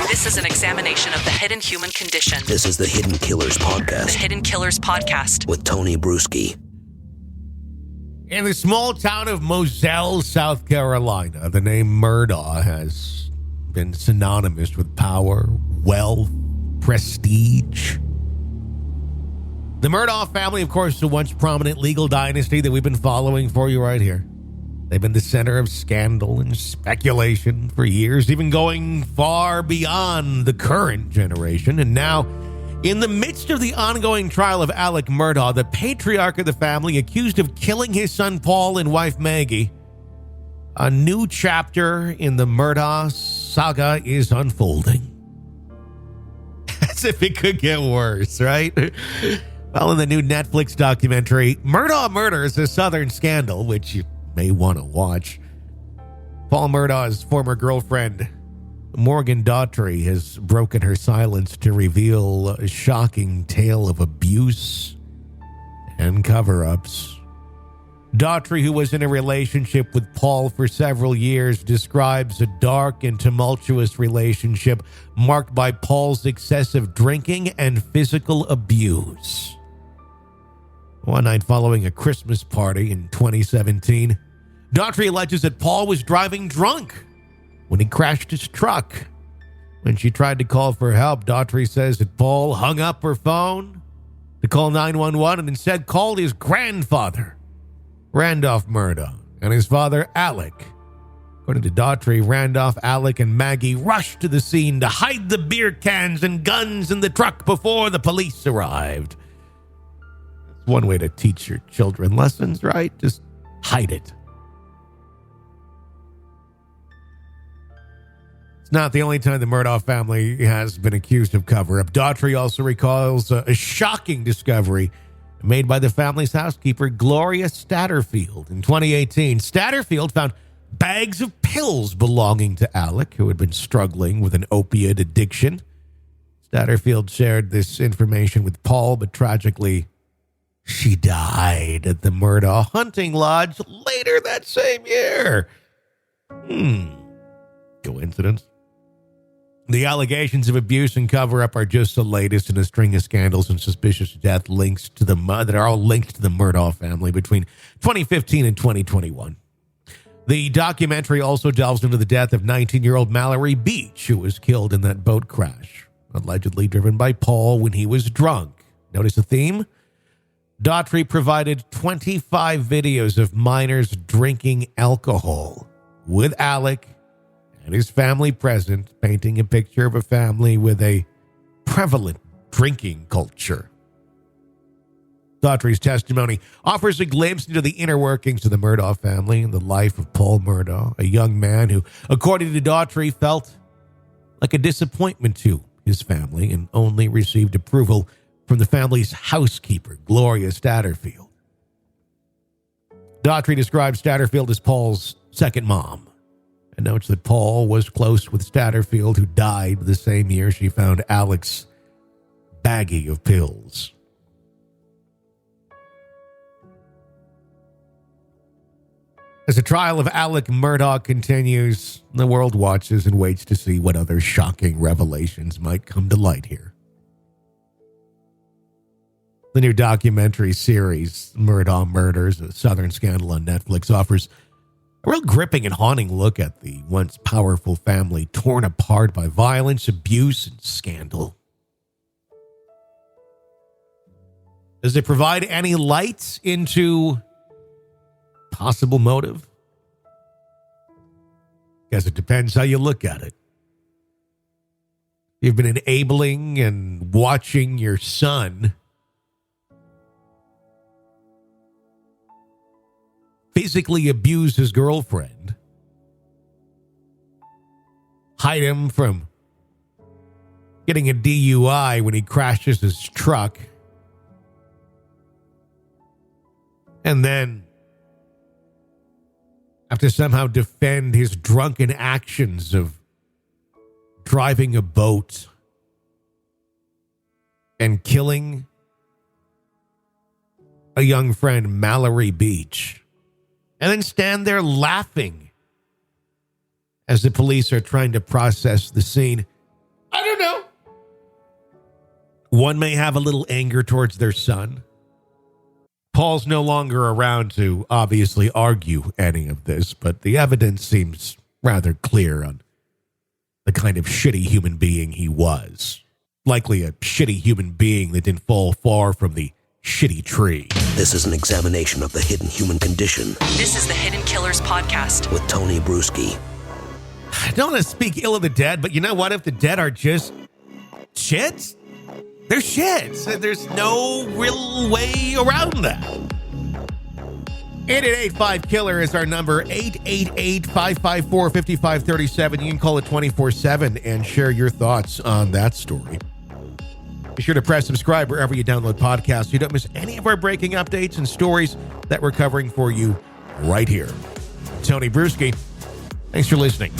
This is an examination of the hidden human condition. This is the Hidden Killers Podcast. The Hidden Killers Podcast. With Tony Bruschi. In the small town of Moselle, South Carolina, the name Murdaugh has been synonymous with power, wealth, prestige. The Murdaugh family, of course, is a once prominent legal dynasty that we've been following for you right here. They've been the center of scandal and speculation for years, even going far beyond the current generation. And now, in the midst of the ongoing trial of Alex Murdaugh, the patriarch of the family accused of killing his son Paul and wife Maggie, a new chapter in the Murdaugh saga is unfolding. As if it could get worse, right? Well, in the new Netflix documentary, Murdaugh Murders, a Southern Scandal, which you may want to watch, Paul Murdaugh's former girlfriend, Morgan Doughty, has broken her silence to reveal a shocking tale of abuse and cover-ups. Doughty, who was in a relationship with Paul for several years, describes a dark and tumultuous relationship marked by Paul's excessive drinking and physical abuse. One night following a Christmas party in 2017, Doughty alleges that Paul was driving drunk when he crashed his truck. When she tried to call for help, Doughty says that Paul hung up her phone to call 911 and instead called his grandfather, Randolph Murdaugh, and his father, Alec. According to Doughty, Randolph, Alec, and Maggie rushed to the scene to hide the beer cans and guns in the truck before the police arrived. That's one way to teach your children lessons, right? Just hide it. It's not the only time the Murdaugh family has been accused of cover-up. Doughty also recalls a shocking discovery made by the family's housekeeper, Gloria Statterfield. In 2018, Statterfield found bags of pills belonging to Alec, who had been struggling with an opiate addiction. Statterfield shared this information with Paul, but tragically, she died at the Murdaugh hunting lodge later that same year. Coincidence? The allegations of abuse and cover-up are just the latest in a string of scandals and suspicious death links to that are all linked to the Murdaugh family between 2015 and 2021. The documentary also delves into the death of 19-year-old Mallory Beach, who was killed in that boat crash, allegedly driven by Paul when he was drunk. Notice the theme? Doughty provided 25 videos of minors drinking alcohol with Alec and his family present, painting a picture of a family with a prevalent drinking culture. Doughty's testimony offers a glimpse into the inner workings of the Murdaugh family and the life of Paul Murdaugh, a young man who, according to Doughty, felt like a disappointment to his family and only received approval from the family's housekeeper, Gloria Statterfield. Doughty describes Statterfield as Paul's second mom, and notes that Paul was close with Statterfield, who died the same year she found Alec's baggie of pills. As the trial of Alex Murdaugh continues, the world watches and waits to see what other shocking revelations might come to light here. The new documentary series, Murdaugh Murders, a Southern Scandal on Netflix, offers a real gripping and haunting look at the once powerful family torn apart by violence, abuse, and scandal. Does it provide any light into possible motive? Guess it depends how you look at it. You've been enabling and watching your son physically abuse his girlfriend, hide him from getting a DUI when he crashes his truck, and then have to somehow defend his drunken actions of driving a boat and killing a young friend, Mallory Beach, and then stand there laughing as the police are trying to process the scene. One may have a little anger towards their son. Paul's no longer around to obviously argue any of this, but the evidence seems rather clear on the kind of shitty human being he was. Likely a shitty human being that didn't fall far from the shitty tree. This is an examination of the hidden human condition This is the Hidden Killers podcast. with Tony Bruschi. I don't want to speak ill of the dead, but you know what? If the dead are just shits, they're shits. There's no real way around that. 888-5-KILLER is our number, 888-554-5537. You can call it 24/7 and share your thoughts on that story. Be sure to press subscribe wherever you download podcasts so you don't miss any of our breaking updates and stories that we're covering for you right here. Tony Bruschi, thanks for listening.